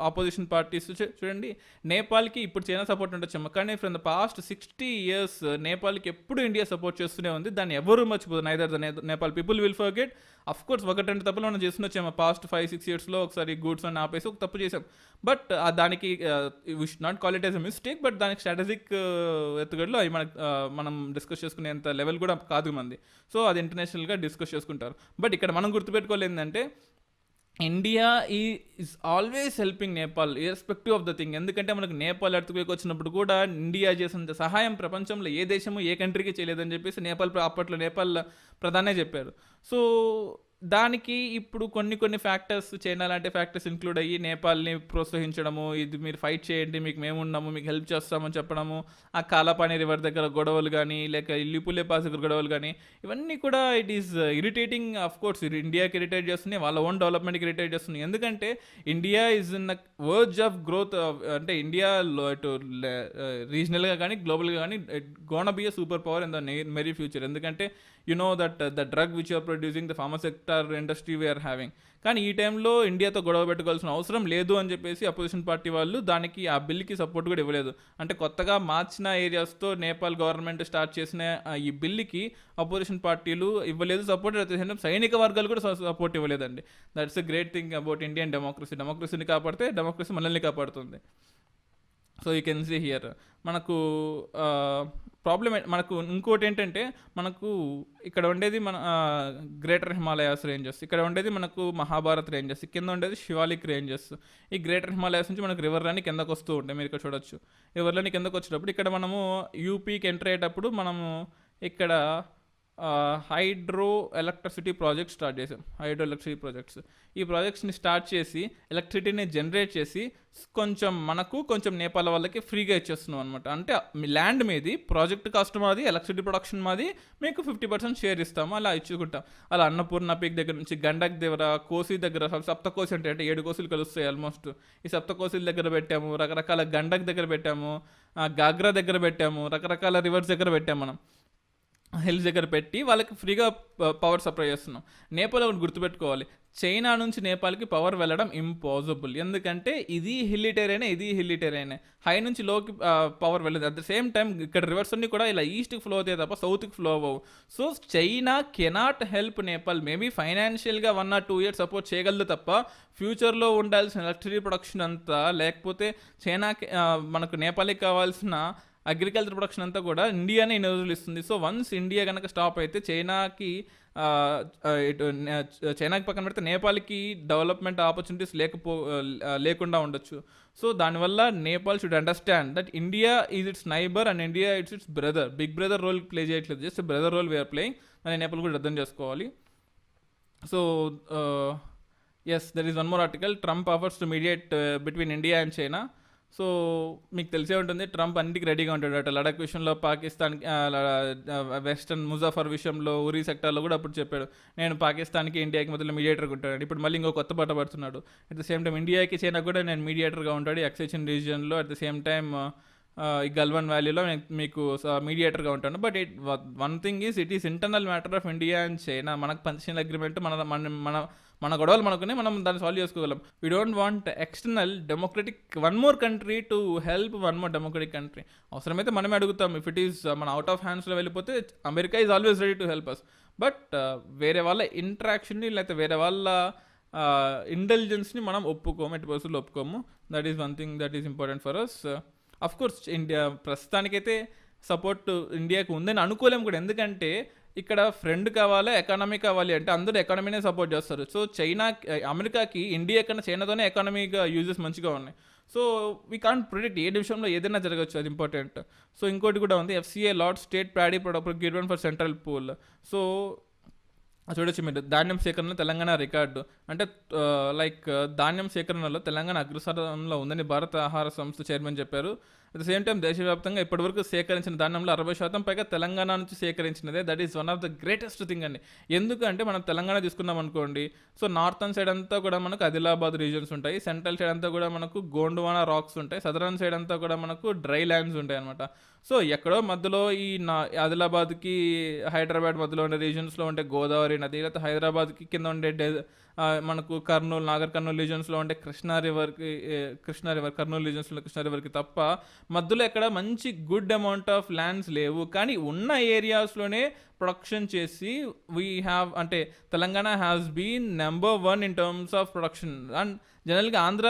ఆపోజిషన్ పార్టీస్ చూడండి, నేపాల్కి ఇప్పుడు చైనా సపోర్ట్ ఉండొచ్చు, కానీ ఫ్రమ్ ద పాస్ట్ 60 years నేపాల్కి ఎప్పుడు ఇండియా సపోర్ట్ చేస్తూనే ఉంది. దాన్ని ఎవరు మర్చిపోదు. Neither the Nepal people will forget. Of course ఒకటి రెండు తప్పులు మనం చేస్తుండొచ్చాము పాస్ట్ 5-6 yearsలో. ఒకసారి గూడ్స్ అని ఆపేసి ఒక తప్పు చేసాం, బట్ దానికి we should not call it as a mistake, but దానికి స్ట్రాటజిక్ ఎత్తుగడలో అవి మనం డిస్కస్ చేసుకునేంత లెవెల్ కూడా కాదు మంది. సో అది ఇంటర్నేషనల్గా డిస్కస్ చేసుకుంటారు. బట్ ఇక్కడ మనం గుర్తుపెట్టుకోవాలి ఏంటంటే India is always helping Nepal irrespective of the thing. ఎందుకంటే మనకు నేపాల్ ఎర్త్క్వేక్ వచ్చినప్పుడు కూడా ఇండియా చేసినంత సహాయం ప్రపంచంలో ఏ దేశము ఏ కంట్రీకి చేయలేదని చెప్పేసి అప్పట్లో నేపాల్ ప్రధానే చెప్పారు. సో దానికి ఇప్పుడు కొన్ని ఫ్యాక్టర్స్, చైనా లాంటి ఫ్యాక్టర్స్ ఇంక్లూడ్ అయ్యి నేపాల్ని ప్రోత్సహించడము, ఇది మీరు ఫైట్ చేయండి, మీకు మేము ఉన్నాము, మీకు హెల్ప్ చేస్తామని చెప్పడము, ఆ కాలాపాని రివర్ దగ్గర గొడవలు కానీ, లేక ఇల్లిపుల్లే పాస్ దగ్గర గొడవలు కానీ, ఇవన్నీ కూడా it is irritating. Of course ఇండియాకి ఇరిటేట్ చేస్తుంది, వాళ్ళ ఓన్ డెవలప్మెంట్కి ఇరిటేట్ చేస్తుంది. ఎందుకంటే India is in the verge of growth. అంటే ఇండియా ఇటు రీజనల్గా కానీ గ్లోబల్గా కానీ it gonna be a super power in the near future. ఎందుకంటే you know that the drug which are producing the pharma sector industry we are having. కానీ ఈ టైంలో ఇండియాతో గొడవ పెట్టుకోవాల్సిన అవసరం లేదు అని చెప్పేసి అపోజిషన్ పార్టీ వాళ్ళు దానికి ఆ బిల్కి సపోర్ట్ కూడా ఇవ్వలేదు. అంటే కొత్తగా మార్చిన ఏరియాస్తో నేపాల్ గవర్నమెంట్ స్టార్ట్ చేసిన ఈ బిల్లుకి అపోజిషన్ పార్టీలు ఇవ్వలేదు సపోర్ట్. అయితే సైనిక వర్గాలు కూడా సపోర్ట్ ఇవ్వలేదండి. That's a great thing about Indian డెమోక్రసీని కాపాడితే డెమోక్రసీ మనల్ని కాపాడుతుంది. So you can see here మనకు ప్రాబ్లం. మనకు ఇంకోటి ఏంటంటే మనకు ఇక్కడ ఉండేది మన గ్రేటర్ హిమాలయాస్ రేంజెస్, ఇక్కడ ఉండేది మనకు మహాభారత్ రేంజెస్, కింద ఉండేది శివాలిక్ రేంజెస్. ఈ గ్రేటర్ హిమాలయాస్ నుంచి మనకు రివర్లని కిందకు వస్తూ ఉంటాయి. మీరు ఇక్కడ చూడొచ్చు, రివర్లని కిందకు వచ్చేటప్పుడు ఇక్కడ మనము యూపీకి ఎంటర్ అయ్యేటప్పుడు మనము ఇక్కడ హైడ్రో ఎలక్ట్రిసిటీ ప్రాజెక్ట్ స్టార్ట్ చేసాం. హైడ్రో ఎలక్ట్రిసిటీ ప్రాజెక్ట్స్, ఈ ప్రాజెక్ట్స్ని స్టార్ట్ చేసి ఎలక్ట్రిసిటీని జనరేట్ చేసి కొంచెం నేపాల్ వాళ్ళకి ఫ్రీగా ఇచ్చేస్తున్నాం అనమాట. అంటే ల్యాండ్ మీది ప్రాజెక్ట్ కాస్ట్ మాది, ఎలక్ట్రిసిటీ ప్రొడక్షన్ మాది, మీకు 50% షేర్ ఇస్తాము, అలా ఇచ్చుకుంటాం. అలా అన్నపూర్ణ పీక్ దగ్గర నుంచి గండక్ దగ్గర, కోసి దగ్గర, సప్తకోసి అంటే 7 కోసులు కలుస్తాయి ఆల్మోస్ట్. ఈ సప్తకోసిల దగ్గర పెట్టాము, రకరకాల గండక్ దగ్గర పెట్టాము, గాగ్రా దగ్గర పెట్టాము, రకరకాల రివర్స్ దగ్గర పెట్టాము, మనం హిల్స్ దగ్గర పెట్టి వాళ్ళకి ఫ్రీగా పవర్ సప్లై చేస్తున్నాం. నేపాల్ ఒకటి గుర్తుపెట్టుకోవాలి, చైనా నుంచి నేపాల్కి పవర్ వెళ్ళడం ఇంపాసిబుల్. ఎందుకంటే ఇది హిల్లీ టెరైనే, హై నుంచి లోకి పవర్ వెళ్ళదు. అట్ ద సేమ్ టైం ఇక్కడ రివర్స్ అన్ని కూడా ఇలా ఈస్ట్కి ఫ్లో అవుతాయి తప్ప సౌత్కి ఫ్లో అవ్వవు. So China cannot help Nepal. Maybe ఫైనాన్షియల్గా 1 or 2 years సపోర్ట్ చేయగలదు తప్ప ఫ్యూచర్లో ఉండాల్సిన ఎలక్ట్రిసిటీ ప్రొడక్షన్ అంతా, లేకపోతే చైనాకి మనకు నేపాల్కి కావాల్సిన అగ్రికల్చర్ ప్రొడక్షన్ అంతా కూడా ఇండియానే ఇన్ని రోజులు ఇస్తుంది. సో వన్స్ ఇండియా కనుక స్టాప్ అయితే చైనాకి పక్కన పెడితే నేపాల్కి డెవలప్మెంట్ ఆపర్చునిటీస్ లేకుండా ఉండొచ్చు. సో దానివల్ల Nepal should understand that India is its neighbour and India its brother. Big brother role play చేయట్లేదు, just brother role we are playing అని నేపాల్ కూడా అర్థం చేసుకోవాలి. So yes, there is one more article, Trump offers to mediate between India and China. So మీకు తెలిసే ఉంటుంది, Trump అన్నిటికి రెడీగా ఉంటాడు. అటు లడాక్ విషయంలో, పాకిస్తాన్కి వెస్టర్న్ ముజాఫర్ విషయంలో, ఉరీ సెక్టార్లో కూడా అప్పుడు చెప్పాడు నేను పాకిస్తాన్కి ఇండియాకి మధ్యలో మీడియేటర్గా ఉంటాడు. ఇప్పుడు మళ్ళీ ఇంకో కొత్త పాట పడుతున్నాడు. అట్ ద సేమ్ టైం ఇండియాకి చైనా కూడా నేను మీడియేటర్గా ఉంటాడు ఎక్సెషన్ రీజియన్లో. అట్ ద సేమ్ టైం ఈ గల్వాన్ వ్యాలీలో మీకు మీడియేటర్గా ఉంటాను. But one thing is it is internal matter of India and China. మనకు పంచిన అగ్రిమెంట్ మన గొడవలు మనకునే, మనం దాన్ని సాల్వ్ చేసుకోగలం. We don't want external democratic one more country to help one more democratic country. అవసరమైతే మనమే అడుగుతాం. ఇఫ్ ఇట్ ఈస్ మన అవుట్ ఆఫ్ హ్యాండ్స్లో వెళ్ళిపోతే America is always ready to help us. But వేరే వాళ్ళ ఇంటరాక్షన్ని, లేకపోతే వేరే వాళ్ళ ఇంటెలిజెన్స్ని మనం ఒప్పుకోము, ఎట్టి పరిస్థితుల్లో ఒప్పుకోము. That is one thing that is important for us. Of course India ప్రస్తుతానికైతే సపోర్ట్ ఇండియాకి ఉందని అనుకోలేము కూడా. ఎందుకంటే ఇక్కడ ఫ్రెండ్ కావాలి, ఎకానమీ కావాలి అంటే అందరూ ఎకానమీనే సపోర్ట్ చేస్తారు. సో అమెరికాకి ఇండియా కన్నా చైనాతోనే ఎకానమీగా యూజెస్ మంచిగా ఉన్నాయి. సో వీ కాంట్ ప్రిడిక్ట్, ఏ విషయంలో ఏదైనా జరగచ్చు, అది ఇంపార్టెంట్. సో ఇంకోటి కూడా ఉంది, FCA lot state paddy procurement for central pool. So చూడొచ్చు మీరు, ధాన్యం సేకరణ తెలంగాణ రికార్డు. అంటే ధాన్యం సేకరణలో తెలంగాణ అగ్రస్థానంలో ఉందని భారత ఆహార సంస్థ చైర్మన్ చెప్పారు. అట్ ద సేమ్ టైం దేశవ్యాప్తంగా ఇప్పటివరకు సేకరించిన ధాన్యంలో 60% పైగా తెలంగాణ నుంచి సేకరించినదే. That is one of the greatest thing అండి. ఎందుకంటే మనం తెలంగాణ తీసుకున్నాం అనుకోండి, సో నార్థన్ సైడ్ అంతా కూడా మనకు ఆదిలాబాద్ రీజన్స్ ఉంటాయి, సెంట్రల్ సైడ్ అంతా కూడా మనకు గోండువానా రాక్స్ ఉంటాయి, సదరన్ సైడ్ అంతా కూడా మనకు డ్రై ల్యాండ్స్ ఉంటాయి అనమాట. సో ఎక్కడో మధ్యలో ఈ ఆదిలాబాద్కి హైదరాబాద్ మధ్యలో ఉండే రీజన్స్లో ఉండే గోదావరి నది, లేకపోతే హైదరాబాద్కి కింద ఉండే మనకు కర్నూలు, నాగర్ కర్నూలు రీజన్స్లో ఉండే కృష్ణా రివర్, కర్నూలు రీజన్స్లో కృష్ణా రివర్కి తప్ప మధ్యలో ఎక్కడ మంచి గుడ్ అమౌంట్ ఆఫ్ ల్యాండ్స్ లేవు. కానీ ఉన్న ఏరియాస్లోనే ప్రొడక్షన్ చేసి అంటే Telangana has been number 1 in terms of production. And జనరల్గా ఆంధ్ర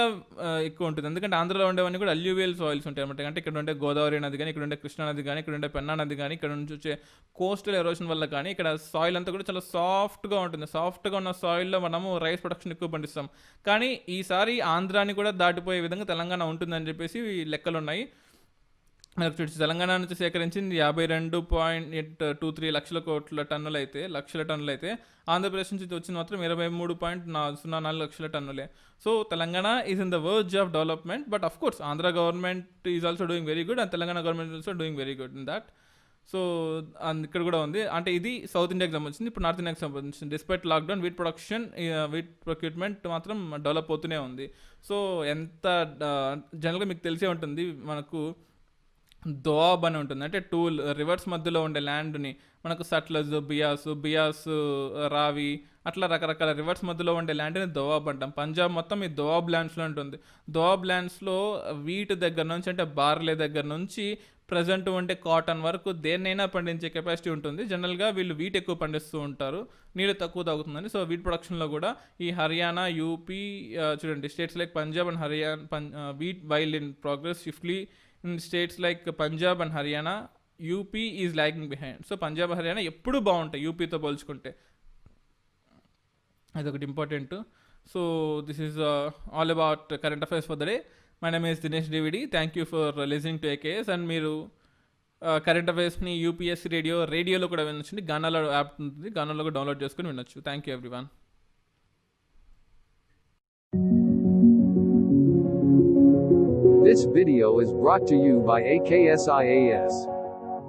ఎక్కువ ఉంటుంది, ఎందుకంటే ఆంధ్రలో ఉండేవన్నీ కూడా అల్యూవియల్ సాయిల్స్ ఉంటాయి అనమాట. అంటే ఇక్కడ ఉండే గోదావరి నది కానీ, ఇక్కడ ఉండే కృష్ణా నది కానీ, ఇక్కడ ఉండే పెన్నా నది కానీ, ఇక్కడ నుంచి వచ్చే కోస్టల్ ఎరోషన్ వల్ల కానీ ఇక్కడ సాయిల్ అంతా కూడా చాలా సాఫ్ట్గా ఉంటుంది. సాఫ్ట్గా ఉన్న సాయిల్లో మనము రైస్ ప్రొడక్షన్ ఎక్కువ పండిస్తాం. కానీ ఈసారి ఆంధ్రాని కూడా దాటిపోయే విధంగా తెలంగాణ ఉంటుందని చెప్పేసి లెక్కలు ఉన్నాయి. తెలంగాణ నుంచి సేకరించింది 52.23 లక్షల టన్నులు అయితే ఆంధ్రప్రదేశ్ నుంచి వచ్చిన మాత్రం 23.04 లక్షల టన్నులే. So Telangana is in the verge of development, but of course Andhra government is also doing very good and Telangana government also doing very good in that. So ఇక్కడ కూడా ఉంది. అంటే ఇది సౌత్ ఇండియాకి సంబంధించింది. ఇప్పుడు నార్త్ ఇండియాకి సంబంధించింది. డిస్పైట్ లాక్డౌన్ వీట్ ప్రొక్యూర్మెంట్ మాత్రం డెవలప్ అవుతూనే ఉంది. సో ఎంత జనరల్గా మీకు తెలిసే ఉంటుంది, మనకు దోఆబ్ అని ఉంటుంది. అంటే 2 రివర్స్ మధ్యలో ఉండే ల్యాండ్ని మనకు సట్లజ్, బియాస్, రావి, అట్లా రకరకాల రివర్స్ మధ్యలో ఉండే ల్యాండ్ని దోఆబ్ అంటాం. పంజాబ్ మొత్తం ఈ దోఆబ్ ల్యాండ్స్లో ఉంటుంది. దోఆబ్ ల్యాండ్స్లో వీట్ దగ్గర నుంచి, అంటే బార్లే దగ్గర నుంచి ప్రజెంట్ ఉండే కాటన్ వరకు దేన్నైనా పండించే కెపాసిటీ ఉంటుంది. జనరల్గా వీళ్ళు వీట్ ఎక్కువ పండిస్తూ ఉంటారు, నీళ్ళు తక్కువ తాగుతుందని. సో వీట్ ప్రొడక్షన్లో కూడా ఈ హర్యానా, యూపీ చూడండి, states like Punjab and Haryana wheat while in progress swiftly. In states like Punjab and Haryana UP is logging behind. So Punjab, Haryana ఎప్పుడు బాగుంటాయి యూపీతో పోల్చుకుంటే, అదొకటి important. So this is all about current affairs for the day. My name is Dinesh DVD. Thank you for listening to AKS. And మీరు current అఫైర్స్ని UPSC రేడియోలో కూడా వినొచ్చండి. గానాలో app ఉంటుంది, గానాలో కూడా download చేసుకుని వినొచ్చు. Thank you everyone. This video is brought to you by AKS IAS.